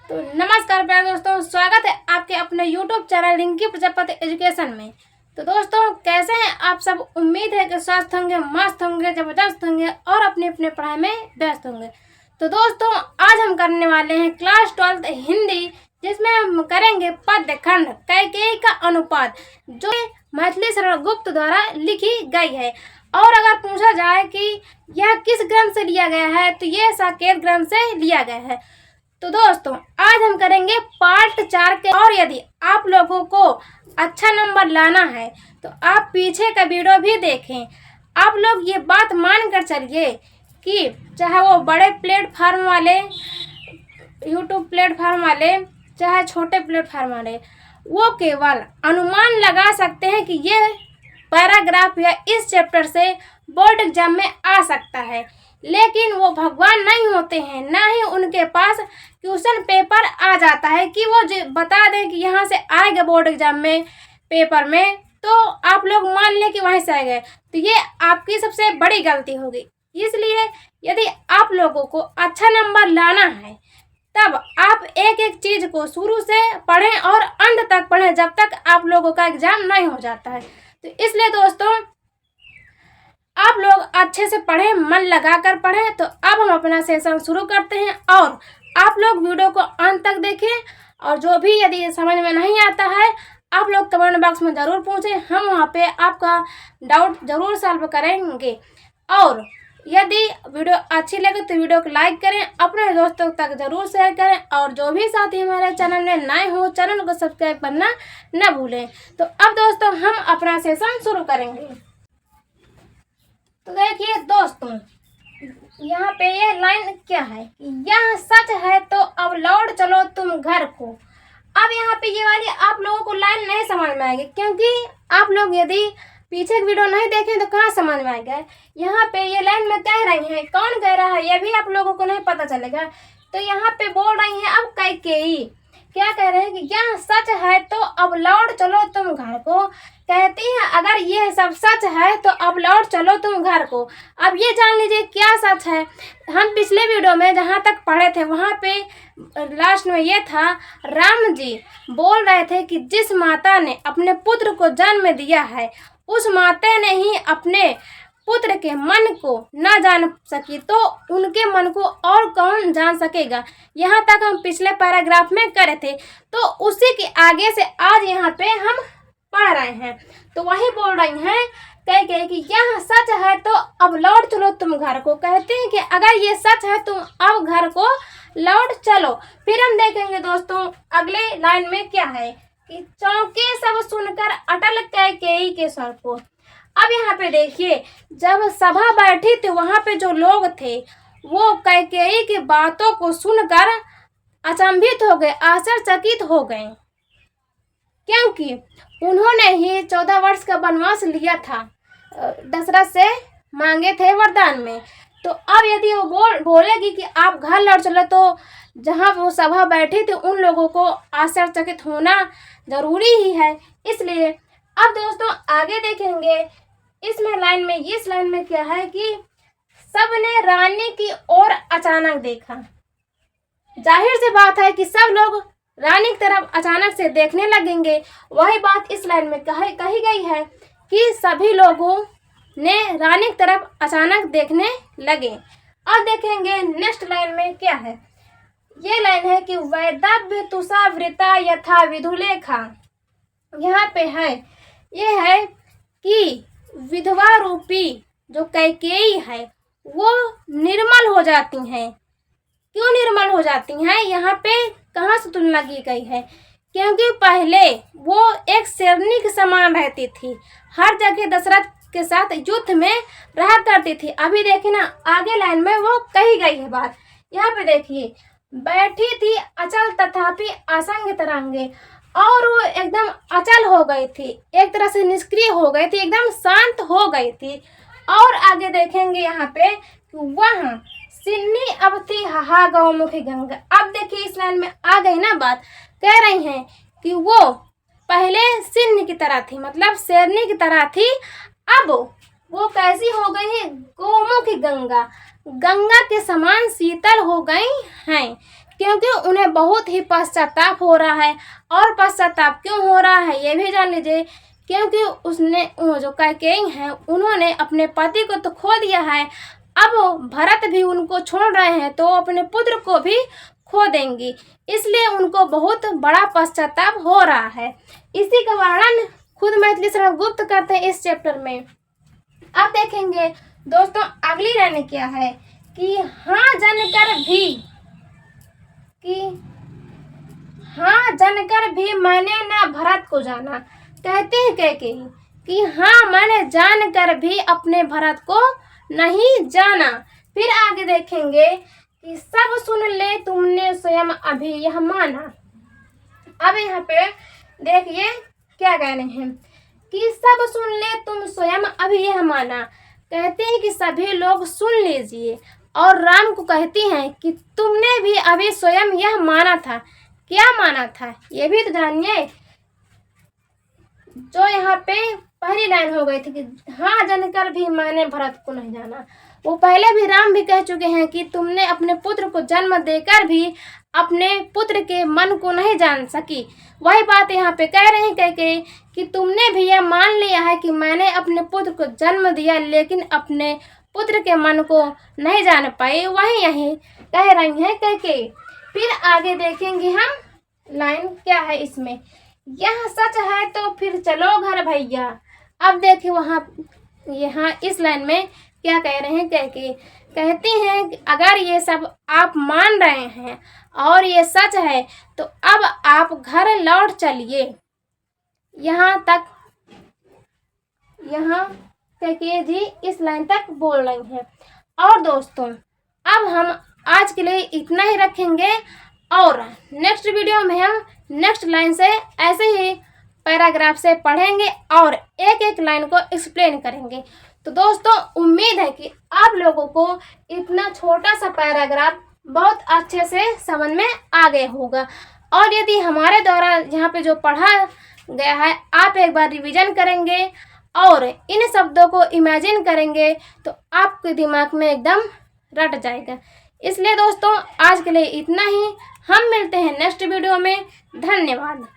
तो नमस्कार प्यारे दोस्तों, स्वागत है आपके अपने YouTube channel Rinki Prajapati education में। तो दोस्तों, कैसे हैं आप सब? उम्मीद है कि स्वस्थ होंगे, मस्त होंगे, जबरदस्त होंगे और अपने अपने पढ़ाई में व्यस्त होंगे। तो दोस्तों, आज हम करने वाले हैं क्लास 12 हिंदी, जिसमें हम करेंगे पद्य खंड कैकेयी का अनुपात, जो मैथिली शरण गुप्त द्वारा लिखी गई है। और अगर पूछा जाए कि यह किस ग्रंथ से लिया गया है, तो यह साकेत ग्रंथ से लिया गया है। तो दोस्तों, आज हम करेंगे पार्ट 4 के। और यदि आप लोगों को अच्छा नंबर लाना है तो आप पीछे का वीडियो भी देखें। आप लोग ये बात मान कर चलिए कि चाहे वो बड़े प्लेटफार्म वाले, यूट्यूब प्लेटफार्म वाले, चाहे छोटे प्लेटफार्म वाले, वो केवल अनुमान लगा सकते हैं कि ये पैराग्राफ या इस चैप्टर से बोर्ड एग्जाम में आ सकता है। लेकिन वो भगवान नहीं होते हैं, ना ही उनके पास क्वेश्चन पेपर आ जाता है कि वो बता दें कि यहाँ से आएगा बोर्ड एग्जाम में पेपर में, तो आप लोग मान लें कि वहीं से आएगा। तो ये आपकी सबसे बड़ी गलती होगी। इसलिए यदि आप लोगों को अच्छा नंबर लाना है, तब आप एक एक चीज़ को शुरू से पढ़ें और अंत तक पढ़ें, जब तक आप लोगों का एग्जाम नहीं हो जाता है। तो इसलिए दोस्तों, आप लोग अच्छे से पढ़ें, मन लगाकर पढ़ें। तो अब हम अपना सेशन शुरू करते हैं और आप लोग वीडियो को अंत तक देखें। और जो भी यदि समझ में नहीं आता है, आप लोग कमेंट बॉक्स में ज़रूर पूछें, हम वहाँ पे आपका डाउट ज़रूर सॉल्व करेंगे। और यदि वीडियो अच्छी लगे तो वीडियो को लाइक करें, अपने दोस्तों तक ज़रूर शेयर करें। और जो भी साथी हमारे चैनल में नए हो, चैनल को सब्सक्राइब करना न भूलें। तो अब दोस्तों, हम अपना सेशन शुरू करेंगे। तो देखिए दोस्तों, यहाँ पे ये लाइन क्या है कि यह सच है तो अब लौट चलो तुम घर को। अब यहाँ पे ये वाली आप लोगों को लाइन नहीं समझ में आएगी, क्योंकि आप लोग यदि पीछे वीडियो नहीं देखें तो कहाँ समझ में आएगा। यहाँ पे ये लाइन में कह रही हैं, कौन कह रहा है ये भी आप लोगों को नहीं पता चलेगा। तो यहाँ पे बोल रही हैं अब कैकेयी क्या कह रहे हैं कि यह सच है तो अब लौट चलो तुम घर को। कहती है अगर ये सब सच है तो अब लौट चलो तुम घर को। अब ये जान लीजिए क्या सच है। हम पिछले वीडियो में जहाँ तक पढ़े थे, वहाँ पे लास्ट में ये था, राम जी बोल रहे थे कि जिस माता ने अपने पुत्र को जन्म दिया है, उस माता ने ही अपने पुत्र के मन को न जान सकी, तो उनके मन को और कौन जान सकेगा। यहाँ तक हम पिछले पैराग्राफ में करे थे। तो उसी के आगे से आज यहाँ पे हम पढ़ रहे हैं। तो वही बोल रही हैं कह कि यह सच है तो अब लौट चलो तुम घर को। कहते हैं कि अगर ये सच है तुम अब घर को लौट चलो। फिर हम देखेंगे दोस्तों अगले लाइन में क्या है कि चौंके सब सुनकर अटल कैकेयी के स्वर को। अब यहाँ पे देखिए, जब सभा बैठी थी वहाँ पे जो लोग थे वो कैकेयी की बातों को सुनकर अचंभित हो गए, आश्चर्यचकित हो गए, क्योंकि उन्होंने ही 14 वर्ष का वनवास लिया था, दशरथ से मांगे थे वरदान में। तो अब यदि वो बोलेगी कि आप घर लौट चलो, तो जहाँ वो सभा बैठी थी उन लोगों को आश्चर्यचकित होना जरूरी ही है। इसलिए अब दोस्तों आगे देखेंगे इसमें लाइन में, इस लाइन में क्या है कि सबने रानी की ओर अचानक देखा। जाहिर सी बात है कि सब लोग रानी की तरफ अचानक से देखने लगेंगे। वही बात इस लाइन में कही गई है कि सभी लोगों ने रानी की तरफ अचानक देखने लगे। अब देखेंगे नेक्स्ट लाइन में क्या है। ये लाइन है कि वैदव्य तुषा वृता यथा विधुलेखा। यहाँ पे है, ये है कि विधवा रूपी जो कैकेयी है वो निर्मल हो जाती हैं। क्यों निर्मल हो जाती हैं? यहाँ पे कहाँ से तुलना की गई है? क्योंकि पहले वो एक शेरनी के समान रहती थी, हर जगह दशरथ के साथ युद्ध में रहा करती थी। अभी देखिए ना आगे लाइन में वो कही गई है बात। यहाँ पे देखिए, बैठी थी अचल तथापि असंग तरंगे, और वो एकदम अचल हो गई थी, एक तरह से निष्क्रिय हो गई थी, एकदम शांत हो गई थी। और आगे देखेंगे यहाँ पे वह सिन्नी अब थी हाहा गौमुखी गंगा। अब देखिए इस लाइन में आ गई ना बात, कह रही हैं कि वो पहले सिन्नी की तरह थी, मतलब शेरनी की तरह थी, अब वो कैसी हो गई है? गौमुखी गंगा, गंगा के समान शीतल हो गई हैं। क्योंकि उन्हें बहुत ही पश्चाताप हो रहा है। और पश्चाताप क्यों हो रहा है ये भी जान लीजिए। क्योंकि उसने वो जो कैकेयी हैं उन्होंने अपने पति को तो खो दिया है, अब भरत भी उनको छोड़ रहे हैं तो अपने पुत्र को भी खो देंगी, इसलिए उनको बहुत बड़ा पश्चाताप हो रहा है। इसी का वर्णन खुद मैथिली शरण गुप्त करते हैं इस चैप्टर में। अब देखेंगे दोस्तों अगली लाइन क्या है कि हाँ जानकर भी मैंने ना भरत को जाना। कहते हैं कैकेयी कि हाँ मैंने जानकर भी अपने भरत को नहीं जाना। फिर आगे देखेंगे कि सब सुन ले तुमने स्वयं अभी यह माना। अब यहाँ पे देखिए क्या कह रहे हैं कि सब सुन ले तुम स्वयं अभी यह माना। कहते हैं कि सभी लोग सुन लीजिए और राम को कहती हैं कि तुमने भी अभी स्वयं यह माना था। क्या माना था ये भी तो जानिए। जो यहाँ पे पहली लाइन हो गई थी कि हाँ जानकर भी मैंने भरत को नहीं जाना, वो पहले भी राम भी कह चुके हैं कि तुमने अपने पुत्र को जन्म देकर भी अपने पुत्र के मन को नहीं जान सकी। वही बात यहाँ पे कह रहे हैं कि तुमने भी यह मान लिया है कि मैंने अपने पुत्र को जन्म दिया लेकिन अपने पुत्र के मन को नहीं जान पाई। वही यही कह रही हैं कैकेयी। फिर आगे देखेंगे हम लाइन क्या है इसमें, यह सच है तो फिर चलो घर भैया। अब देखिए यहाँ इस लाइन में क्या कह रहे हैं कैकेयी। कहती हैं कि अगर ये सब आप मान रहे हैं और ये सच है तो अब आप घर लौट चलिए। यहाँ कैकेयी जी इस लाइन तक बोल रही हैं। और दोस्तों अब हम आज के लिए इतना ही रखेंगे और नेक्स्ट वीडियो में हम नेक्स्ट लाइन से ऐसे ही पैराग्राफ से पढ़ेंगे और एक एक लाइन को एक्सप्लेन करेंगे। तो दोस्तों उम्मीद है कि आप लोगों को इतना छोटा सा पैराग्राफ बहुत अच्छे से समझ में आ गया होगा। और यदि हमारे द्वारा यहाँ पे जो पढ़ा गया है आप एक बार रिवीजन करेंगे और इन शब्दों को इमेजिन करेंगे तो आपके दिमाग में एकदम रट जाएगा। इसलिए दोस्तों आज के लिए इतना ही। हम मिलते हैं नेक्स्ट वीडियो में। धन्यवाद।